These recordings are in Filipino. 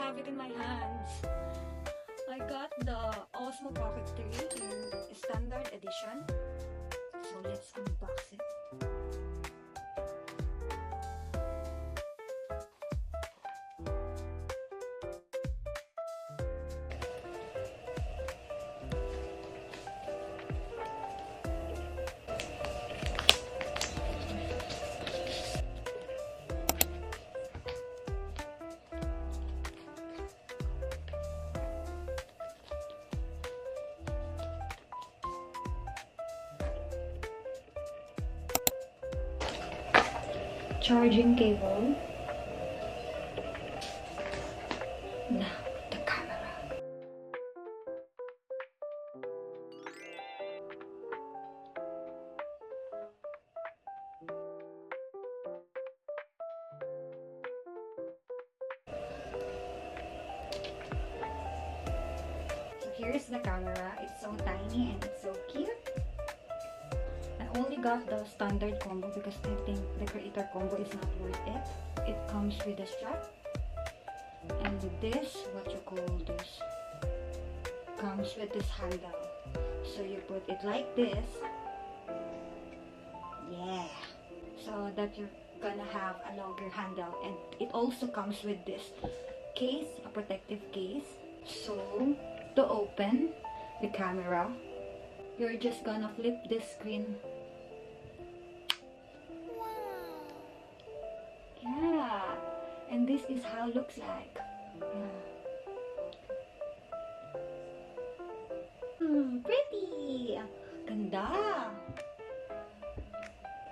have it in my hands. I got the Osmo Pocket 3 in standard edition. So let's unbox it. Charging cable. Now, the camera. So here's the camera. It's so tiny and it's so cute. I only got the standard combo because I think the creator combo is not worth it. It comes with a strap, and this, what you call this, comes with this handle. So you put it like this, yeah, so that you're gonna have a longer handle. And it also comes with this case, a protective case. So to open the camera, you're just gonna flip this screen. Yeah, and this is how it looks like. Yeah. Pretty! Ganda!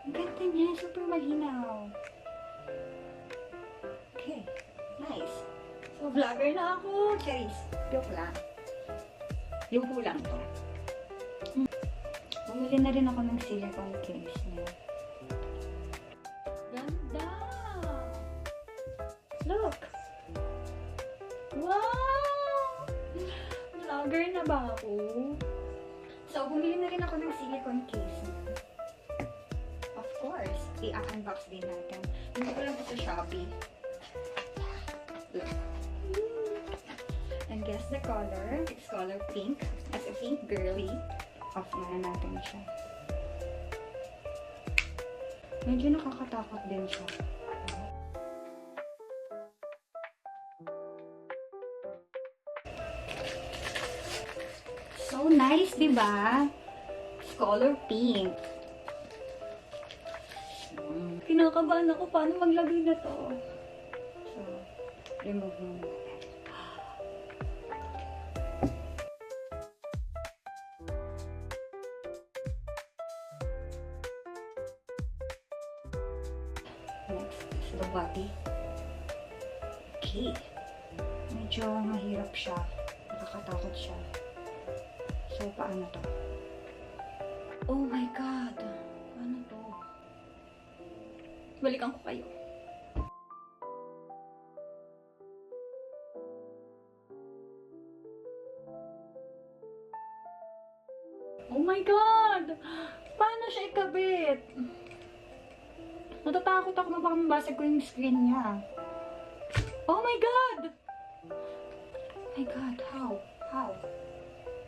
Ang ganda niya, super malinaw. Okay, nice. So, vlogger na ako. Charis. Joke lang. Luho lang to. Bumili na rin ako ng silicone case niya. Ganda! Look! Wow! Vlogger na ba ako? So, bumili na rin ako ng silicone case. Of course, i-unbox din natin. Hindi ko lang ito sa Shopee. Look. And guess the color. It's color pink. As a pink girly. Off na natin siya. Medyo nakakatakot din siya. So nice, diba? It's color pink. Kinakabahan ako paano maglagay na to. So, remove mo natin. Next is the body. Okay. Medyo mahirap siya. Nakakatakot siya. So, paano to? Oh my God! Paano to? Balikan ko kayo. Oh my God! Paano siya ikabit? Natatakot ako na baka mabasag ko yung screen niya. Oh my God! Oh my God, how? How?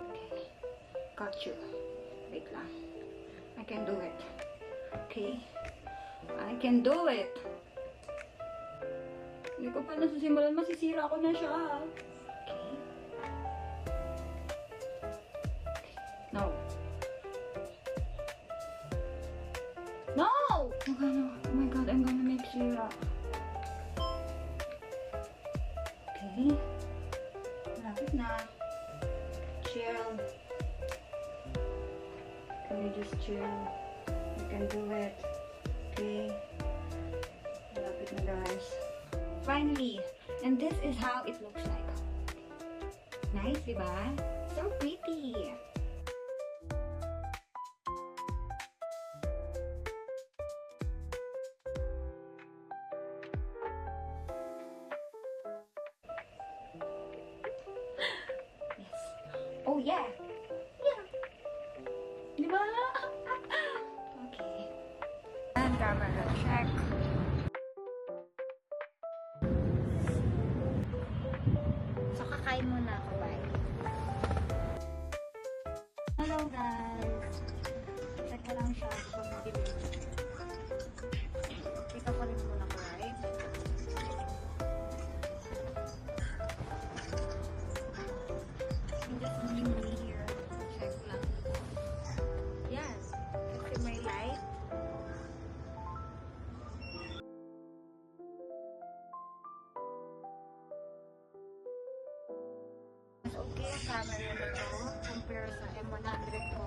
Okay. Got you. Wait lang. I can do it. Okay? I can do it! Hindi ko pa nasisimulan. Masisira ko na siya. Okay? No. No! Oh my God, I'm gonna make sira. Okay. Malapit na. Chill. Can you just chill? You can do it. Okay. Malapit na, guys. Finally. And this is how it looks like. Nice, diba? So pretty. Oh, yeah. Yeah. Diba? Okay. And camera check. mo lang siya pag madilim. Kita pa rin muna ko, right? I'm just moving me here. Check lang. Yes. Kasi may light. Mas okay ang camera na to compare sa M100 ko.